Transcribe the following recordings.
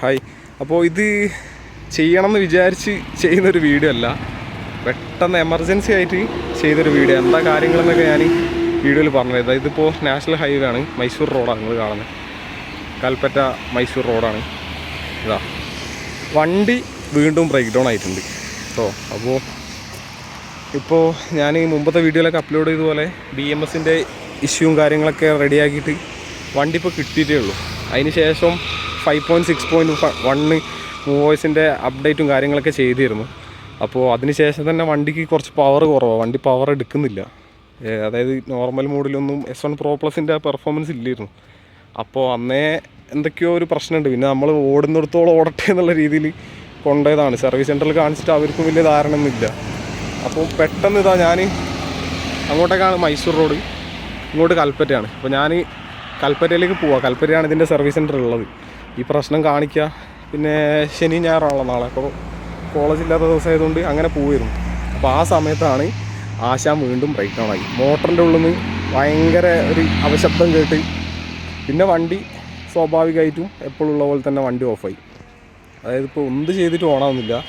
Hi. അപ്പോൾ ഇത് ചെയ്യണമെന്ന് വിചാരിച്ച് ചെയ്യുന്നൊരു വീഡിയോ അല്ല, പെട്ടെന്ന് എമർജൻസി ആയിട്ട് ചെയ്തൊരു വീഡിയോ. എന്താ കാര്യങ്ങളെന്നൊക്കെ ഞാൻ വീഡിയോയിൽ പറഞ്ഞത്. ഇതിപ്പോൾ നാഷണൽ ഹൈവേ ആണ്, മൈസൂർ റോഡാണ് നിങ്ങൾ കാണുന്നത്. കൽപ്പറ്റ മൈസൂർ റോഡാണ്. ഇതാ വണ്ടി വീണ്ടും ബ്രേക്ക് ഡൗൺ ആയിട്ടുണ്ട് കേട്ടോ. ഇപ്പോൾ ഞാൻ മുമ്പത്തെ വീഡിയോയിലൊക്കെ അപ്ലോഡ് ചെയ്തതുപോലെ BMSൻ്റെ ഇഷ്യൂവും കാര്യങ്ങളൊക്കെ റെഡിയാക്കിയിട്ട് വണ്ടി ഇപ്പോൾ കിട്ടിയിട്ടേ ഉള്ളൂ. അതിന് ശേഷം 5.6.1 മൂവേഴ്സിൻ്റെ അപ്ഡേറ്റും കാര്യങ്ങളൊക്കെ ചെയ്തിരുന്നു. അപ്പോൾ അതിന് ശേഷം തന്നെ വണ്ടിക്ക് കുറച്ച് പവർ കുറവാണ്, വണ്ടി പവർ എടുക്കുന്നില്ല. അതായത് നോർമൽ മോഡിലൊന്നും S1 Pro Plusൻ്റെ പെർഫോമൻസ് ഇല്ലായിരുന്നു. അപ്പോൾ അന്നേ എന്തൊക്കെയോ ഒരു പ്രശ്നമുണ്ട്. പിന്നെ നമ്മൾ ഓടുന്നിടത്തോളം ഓടട്ടെ എന്നുള്ള രീതിയിൽ കൊണ്ടുപോയതാണ്. സർവീസ് സെൻറ്ററിൽ കാണിച്ചിട്ട് അവർക്കും വലിയ ധാരണയൊന്നുമില്ല. അപ്പോൾ പെട്ടെന്ന് ഇതാ ഞാൻ അങ്ങോട്ടേക്കാണ് മൈസൂർ റോഡ്, ഇങ്ങോട്ട് കൽപ്പറ്റയാണ്. അപ്പോൾ ഞാൻ കൽപ്പറ്റയിലേക്ക് പോവാം. കൽപ്പറ്റയാണ് ഇതിൻ്റെ സർവീസ് സെൻറ്റർ ഉള്ളത്. ഈ പ്രശ്നം കാണിക്കുക. പിന്നെ ശനി ഞായറാണല്ലോ നാളെ, അപ്പോൾ കോളേജില്ലാത്ത ദിവസമായതുകൊണ്ട് അങ്ങനെ പോയിരുന്നു. അപ്പോൾ ആ സമയത്താണ് ആശാൻ വീണ്ടും ബ്രേക്ക് ഡൗൺ ആയി. മോട്ടറിൻ്റെ ഉള്ളിൽ നിന്ന് ഭയങ്കര ഒരു അവശബ്ദം കേട്ട് പിന്നെ വണ്ടി സ്വാഭാവികമായിട്ടും എപ്പോഴുള്ള പോലെ തന്നെ വണ്ടി ഓഫായി. അതായത് ഇപ്പോൾ എന്ത് ചെയ്തിട്ട് ഓണാവുന്നില്ല.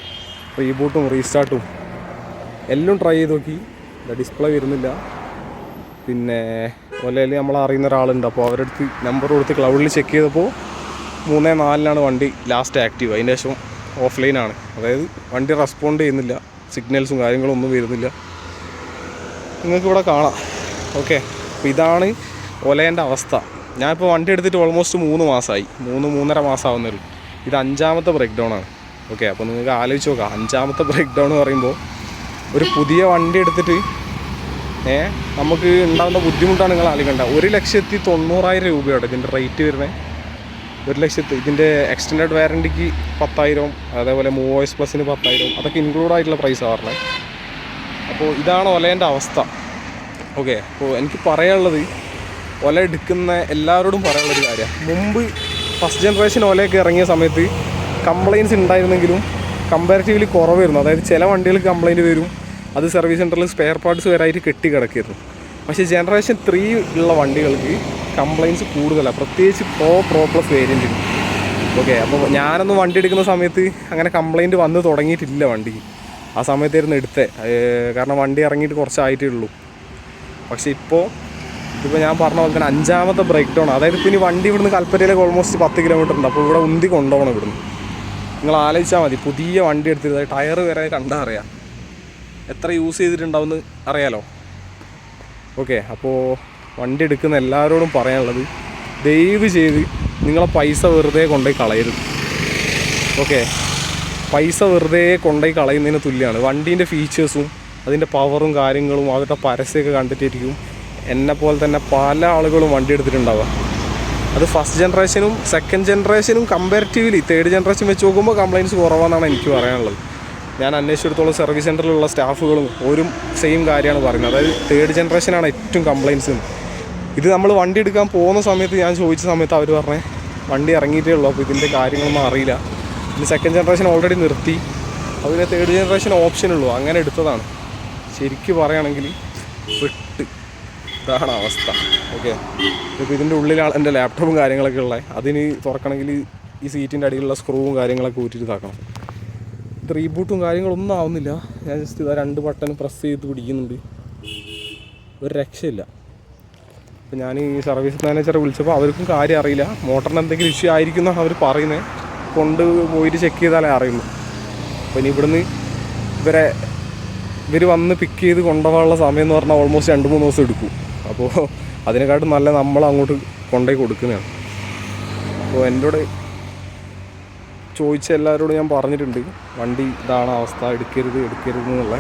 റീബൂട്ടും റീസ്റ്റാർട്ടും എല്ലാം ട്രൈ ചെയ്ത് നോക്കി, ഡിസ്പ്ലേ വരുന്നില്ല. പിന്നെ ഒലയിൽ നമ്മൾ അറിയുന്ന ഒരാളുണ്ട്, അപ്പോൾ അവരുടെ അടുത്ത് നമ്പർ കൊടുത്ത് ക്ലൗഡിൽ ചെക്ക് ചെയ്തപ്പോൾ 3:04 വണ്ടി ലാസ്റ്റ് ആക്റ്റീവ്. അതിന് ശേഷം ഓഫ്ലൈനാണ്. അതായത് വണ്ടി റെസ്പോണ്ട് ചെയ്യുന്നില്ല, സിഗ്നൽസും കാര്യങ്ങളും ഒന്നും വരുന്നില്ല. നിങ്ങൾക്കിവിടെ കാണാം. ഓക്കെ, അപ്പോൾ ഇതാണ് ഒലേൻ്റെ അവസ്ഥ. ഞാനിപ്പോൾ വണ്ടി എടുത്തിട്ട് ഓൾമോസ്റ്റ് 3 മാസമായി, 3-3.5 മാസം ആവുന്നൊരു. ഇത് 5ാമത്തെ ബ്രേക്ക് ഡൗൺ ആണ്. ഓക്കെ, അപ്പോൾ നിങ്ങൾക്ക് ആലോചിച്ച് നോക്കാം, 5ാമത്തെ ബ്രേക്ക് ഡൗൺ എന്ന് പറയുമ്പോൾ ഒരു പുതിയ വണ്ടി എടുത്തിട്ട് നമുക്ക് ഉണ്ടാകുന്ന ബുദ്ധിമുട്ടാണ് നിങ്ങൾ ആലോചിക്കേണ്ട. 1,90,000 രൂപയാണ് ഇതിൻ്റെ റേറ്റ് വരുന്നത്. 1,00,000. ഇതിൻ്റെ എക്സ്റ്റൻഡഡ് വാറൻറ്റിക്ക് 10,000, അതേപോലെ മൂവേഴ്സ് പ്ലസിന് 10,000, അതൊക്കെ ഇൻക്ലൂഡ് ആയിട്ടുള്ള പ്രൈസാണ് പറഞ്ഞത്. അപ്പോൾ ഇതാണ് ഒലേൻ്റെ അവസ്ഥ. ഓക്കെ, അപ്പോൾ എനിക്ക് പറയാനുള്ളത്, ഒല എടുക്കുന്ന എല്ലാവരോടും പറയാനുള്ളൊരു കാര്യമാണ്. മുമ്പ് ഫസ്റ്റ് ജനറേഷൻ ഒലയൊക്കെ ഇറങ്ങിയ സമയത്ത് കംപ്ലയിൻറ്റ്സ് ഉണ്ടായിരുന്നെങ്കിലും കമ്പാരിറ്റീവ്ലി കുറവായിരുന്നു. അതായത് ചില വണ്ടികൾക്ക് കംപ്ലയിൻറ്റ് വരും, അത് സർവീസ് സെൻറ്ററിൽ സ്പെയർ പാർട്സ് വരായിട്ട് കെട്ടി കിടക്കായിരുന്നു. പക്ഷേ ജനറേഷൻ 3 ഉള്ള വണ്ടികൾക്ക് കംപ്ലയിൻറ്റ്സ് കൂടുതലാണ്, പ്രത്യേകിച്ച് Pro Plus വേരിയൻറ്റിന്. ഓക്കെ, അപ്പോൾ ഞാനൊന്ന് വണ്ടി എടുക്കുന്ന സമയത്ത് അങ്ങനെ കംപ്ലയിൻറ്റ് വന്ന് തുടങ്ങിയിട്ടില്ല വണ്ടിക്ക്. ആ സമയത്തായിരുന്നു എടുത്തത്, കാരണം വണ്ടി ഇറങ്ങിയിട്ട് കുറച്ചായിട്ടേ ഉള്ളൂ. പക്ഷേ ഇപ്പോൾ ഞാൻ പറഞ്ഞ പോലെ തന്നെ 5ാമത്തെ ബ്രേക്ക് ഡൗൺ. അതായത് ഇപ്പോൾ ഇനി വണ്ടി ഇവിടുന്ന് കൽപ്പറ്റയിലേക്ക് ഓൾമോസ്റ്റ് 10 കിലോമീറ്റർ ഉണ്ട്. അപ്പോൾ ഇവിടെ ഉന്തി കൊണ്ടുപോകണം ഇവിടുന്ന്. നിങ്ങൾ ആലോചിച്ചാൽ മതി, പുതിയ വണ്ടി എടുത്തിട്ട് ടയർ വരെ കണ്ടാൽ അറിയാം എത്ര യൂസ് ചെയ്തിട്ടുണ്ടാവുമെന്ന് അറിയാലോ. ഓക്കെ, അപ്പോൾ വണ്ടി എടുക്കുന്ന എല്ലാവരോടും പറയാനുള്ളത്, ദയവ് ചെയ്ത് നിങ്ങളെ പൈസ വെറുതെ കൊണ്ടുപോയി കളയരുത്. ഓക്കെ, പൈസ വെറുതെ കൊണ്ടുപോയി കളയുന്നതിന് തുല്യമാണ്. വണ്ടീൻ്റെ ഫീച്ചേഴ്സും അതിൻ്റെ പവറും കാര്യങ്ങളും അവരുടെ പരസ്യമൊക്കെ കണ്ടിട്ടായിരിക്കും എന്നെപ്പോലെ തന്നെ പല ആളുകളും വണ്ടി എടുത്തിട്ടുണ്ടാവുക. അത് ഫസ്റ്റ് ജനറേഷനും സെക്കൻഡ് ജനറേഷനും കമ്പാരിറ്റീവ്ലി 3rd ജനറേഷൻ വെച്ച് നോക്കുമ്പോൾ കംപ്ലയിൻറ്റ്സ് കുറവാണെന്നാണ് എനിക്ക് പറയാനുള്ളത്. ഞാൻ അന്വേഷിച്ചിടത്തോളം സർവീസ് സെൻറ്ററിലുള്ള സ്റ്റാഫുകളും ഒരു സെയിം കാര്യമാണ് പറയുന്നത്. അതായത് 3rd ജനറേഷനാണ് ഏറ്റവും കംപ്ലയിൻറ്റ്സ്. ഇത് നമ്മൾ വണ്ടി എടുക്കാൻ പോകുന്ന സമയത്ത് ഞാൻ ചോദിച്ച സമയത്ത് അവർ പറഞ്ഞേ വണ്ടി ഇറങ്ങിയിട്ടേ ഉള്ളൂ, അപ്പോൾ ഇതിൻ്റെ കാര്യങ്ങളൊന്നും അറിയില്ല. ഇത് സെക്കൻഡ് ജനറേഷൻ ഓൾറെഡി നിർത്തി, അതിന് 3rd ജനറേഷൻ ഓപ്ഷനുള്ളൂ, അങ്ങനെ എടുത്തതാണ്. ശരിക്കും പറയുകയാണെങ്കിൽ പെട്ട് ഇതാണ് അവസ്ഥ. ഓക്കെ, ഇപ്പോൾ ഇതിൻ്റെ ഉള്ളിലാണ് എൻ്റെ ലാപ്ടോപ്പും കാര്യങ്ങളൊക്കെ ഉള്ളത്. അതിന് തുറക്കണമെങ്കിൽ ഈ സീറ്റിൻ്റെ അടിയിലുള്ള സ്ക്രൂവും കാര്യങ്ങളൊക്കെ ഊറ്റിയിട്ട് ഇതാക്കണം. ഇത് റീബൂട്ടും കാര്യങ്ങളൊന്നും ആവുന്നില്ല. ഞാൻ ജസ്റ്റ് ഇതാ 2 ബട്ടൺ പ്രസ് ചെയ്ത് പിടിക്കുന്നുണ്ട്, ഒരു രക്ഷയില്ല. അപ്പോൾ ഞാൻ ഈ സർവീസ് മാനേജറെ വിളിച്ചപ്പോൾ അവർക്കും കാര്യം അറിയില്ല. മോട്ടറിന് എന്തെങ്കിലും ഇഷ്യൂ ആയിരിക്കും എന്നാണ് അവർ പറയുന്നത്. പോയിട്ട് ചെക്ക് ചെയ്താലേ അറിയുള്ളൂ. അപ്പോൾ ഇനി ഇവിടുന്ന് ഇവർ വന്ന് പിക്ക് ചെയ്ത് കൊണ്ടുപോകാനുള്ള സമയം എന്ന് പറഞ്ഞാൽ ഓൾമോസ്റ്റ് 2-3 ദിവസം എടുക്കും. അപ്പോൾ അതിനെക്കാട്ടും നല്ല നമ്മൾ അങ്ങോട്ട് കൊണ്ടുപോയി കൊടുക്കുന്നതാണ്. അപ്പോൾ എന്നോട് ചോദിച്ച എല്ലാവരോടും ഞാൻ പറഞ്ഞിട്ടുണ്ട്, വണ്ടി ഇതാണ് അവസ്ഥ, എടുക്കരുത് എന്നുള്ള.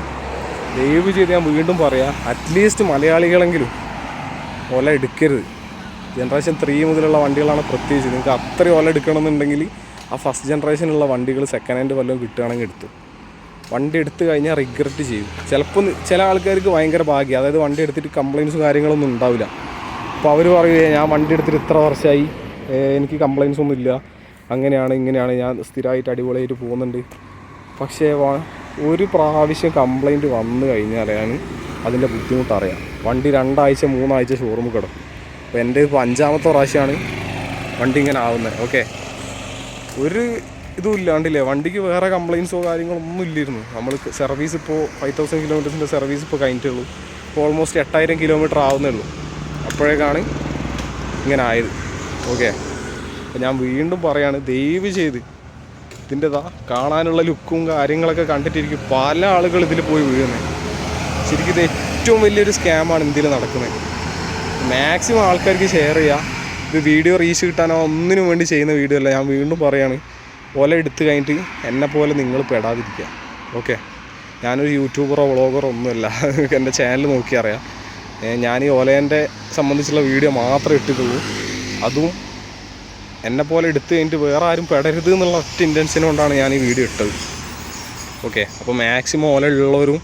ദയവ് ചെയ്ത് ഞാൻ വീണ്ടും പറയാം, അറ്റ്ലീസ്റ്റ് മലയാളികളെങ്കിലും ഒല എടുക്കരുത്. ജനറേഷൻ 3 മുതലുള്ള വണ്ടികളാണ് പ്രത്യേകിച്ച്. നിങ്ങൾക്ക് അത്രയും ഒല എടുക്കണമെന്നുണ്ടെങ്കിൽ ആ ഫസ്റ്റ് ജനറേഷനുള്ള വണ്ടികൾ സെക്കൻഡ് ഹാൻഡ് വല്ലതും കിട്ടുകയാണെങ്കിൽ എടുത്തു. വണ്ടി എടുത്തു കഴിഞ്ഞാൽ റിഗ്രറ്റ് ചെയ്യും. ചിലപ്പോൾ ചില ആൾക്കാർക്ക് ഭയങ്കര ഭാഗ്യം, അതായത് വണ്ടി എടുത്തിട്ട് കംപ്ലയിൻറ്റ്സും കാര്യങ്ങളൊന്നും ഉണ്ടാവില്ല. അപ്പോൾ അവർ പറയുക, ഞാൻ വണ്ടി എടുത്തിട്ട് ഇത്ര വർഷമായി, എനിക്ക് കംപ്ലയിൻറ്റ്സ് ഒന്നും ഇല്ല, അങ്ങനെയാണ് ഇങ്ങനെയാണ്, ഞാൻ സ്ഥിരമായിട്ട് അടിപൊളിയായിട്ട് പോകുന്നുണ്ട്. പക്ഷേ ഒരു പ്രാവശ്യം കംപ്ലയിൻറ്റ് വന്നു കഴിഞ്ഞാലാണ് അതിൻ്റെ ബുദ്ധിമുട്ടറിയാം. വണ്ടി 2 ആഴ്ച 3 ആഴ്ച ഷോറൂമിൽ കിടക്കും. അപ്പോൾ എൻ്റെ ഇപ്പോൾ 5ാമത്തെ പ്രാവശ്യമാണ് വണ്ടി ഇങ്ങനെ ആവുന്നത്. ഓക്കെ, ഒരു ഇതും ഇല്ലാണ്ടില്ലേ, വണ്ടിക്ക് വേറെ കംപ്ലയിൻസോ കാര്യങ്ങളൊന്നും ഇല്ലായിരുന്നു. നമ്മൾ സർവീസ് ഇപ്പോൾ 5000 കിലോമീറ്റേഴ്സിൻ്റെ സർവീസ് ഇപ്പോൾ കഴിഞ്ഞിട്ടുള്ളൂ. ഇപ്പോൾ ഓൾമോസ്റ്റ് 8000 കിലോമീറ്റർ ആവുന്നേ ഉള്ളൂ. അപ്പോഴേക്കാണ് ഇങ്ങനെ ആയത്. ഓക്കെ, അപ്പോൾ ഞാൻ വീണ്ടും പറയാണ്, ദയവ് ചെയ്ത് ഇതിൻ്റെതാ കാണാനുള്ള ലുക്കും കാര്യങ്ങളൊക്കെ കണ്ടിട്ടിരിക്കും പല ആളുകൾ ഇതിൽ പോയി വീഴുന്നത്. ശരിക്കും ഇത് ഏറ്റവും വലിയൊരു സ്കാമാണ് ഇന്ത്യയിൽ നടക്കുന്നത്. മാക്സിമം ആൾക്കാർക്ക് ഷെയർ ചെയ്യുക. ഇത് വീഡിയോ റീച്ച് കിട്ടാനോ ഒന്നിനും വേണ്ടി ചെയ്യുന്ന വീഡിയോ അല്ല. ഞാൻ വീണ്ടും പറയാണ്, ഓല എടുത്ത് കഴിഞ്ഞിട്ട് എന്നെപ്പോലെ നിങ്ങൾ പെടാതിരിക്കുക. ഓക്കെ, ഞാനൊരു യൂട്യൂബറോ വ്ളോഗറോ ഒന്നുമല്ല. എൻ്റെ ചാനൽ നോക്കി അറിയാം. ഞാൻ ഈ ഓലേൻ്റെ സംബന്ധിച്ചുള്ള വീഡിയോ മാത്രമേ ഇട്ടിട്ടുള്ളൂ. അതും എന്നെപ്പോലെ എടുത്ത് കഴിഞ്ഞിട്ട് വേറെ ആരും പെടരുത് എന്നുള്ള ഒറ്റ ഇൻറ്റൻഷൻ കൊണ്ടാണ് ഞാൻ ഈ വീഡിയോ ഇട്ടത്. ഓക്കെ, അപ്പോൾ മാക്സിമം ഓല ഉള്ളവരും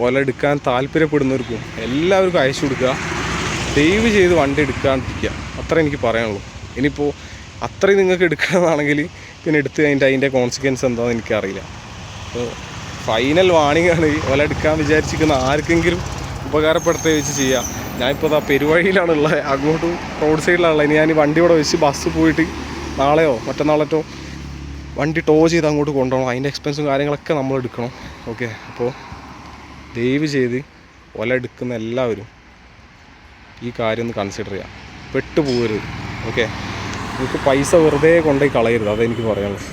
ഓല എടുക്കാൻ താല്പര്യപ്പെടുന്നവർക്കും എല്ലാവർക്കും അയച്ചു കൊടുക്കുക. ദയവ് ചെയ്ത് വണ്ടി എടുക്കാണ്ടിരിക്കുക. അത്ര എനിക്ക് പറയാനുള്ളൂ. ഇനിയിപ്പോൾ അത്രയും നിങ്ങൾക്ക് എടുക്കണമെന്നാണെങ്കിൽ പിന്നെ എടുത്ത് കഴിഞ്ഞിട്ട് അതിൻ്റെ കോൺസിക്വൻസ് എന്താണെന്ന് എനിക്കറിയില്ല. അപ്പോൾ ഫൈനൽ വാണിംഗ് ആണ്. ഓല എടുക്കാൻ വിചാരിച്ചിരിക്കുന്ന ആർക്കെങ്കിലും ഉപകാരപ്പെടുത്തുക വെച്ച് ചെയ്യാം. ഞാനിപ്പോൾ അതാ പെരുവഴിയിലാണുള്ളത്, അങ്ങോട്ട് റോഡ് സൈഡിലാണുള്ളത്. ഇനി ഞാൻ ഈ വണ്ടി ഇവിടെ വെച്ച് ബസ് പോയിട്ട് നാളെയോ മറ്റന്നാളോ വണ്ടി ടോ ചെയ്ത് അങ്ങോട്ട് കൊണ്ടുപോകണം. അതിൻ്റെ എക്സ്പെൻസും കാര്യങ്ങളൊക്കെ നമ്മൾ എടുക്കണം. ഓക്കെ, അപ്പോൾ ദയവ് ചെയ്ത് ഓല എടുക്കുന്ന എല്ലാവരും ഈ കാര്യം ഒന്ന് കൺസിഡർ ചെയ്യുക. പെട്ടുപോകരുത്. ഓക്കെ, നിങ്ങൾക്ക് പൈസ വെറുതെ കൊണ്ടുപോയി കളയരുത്. അതെനിക്ക് പറയാനുള്ളൂ.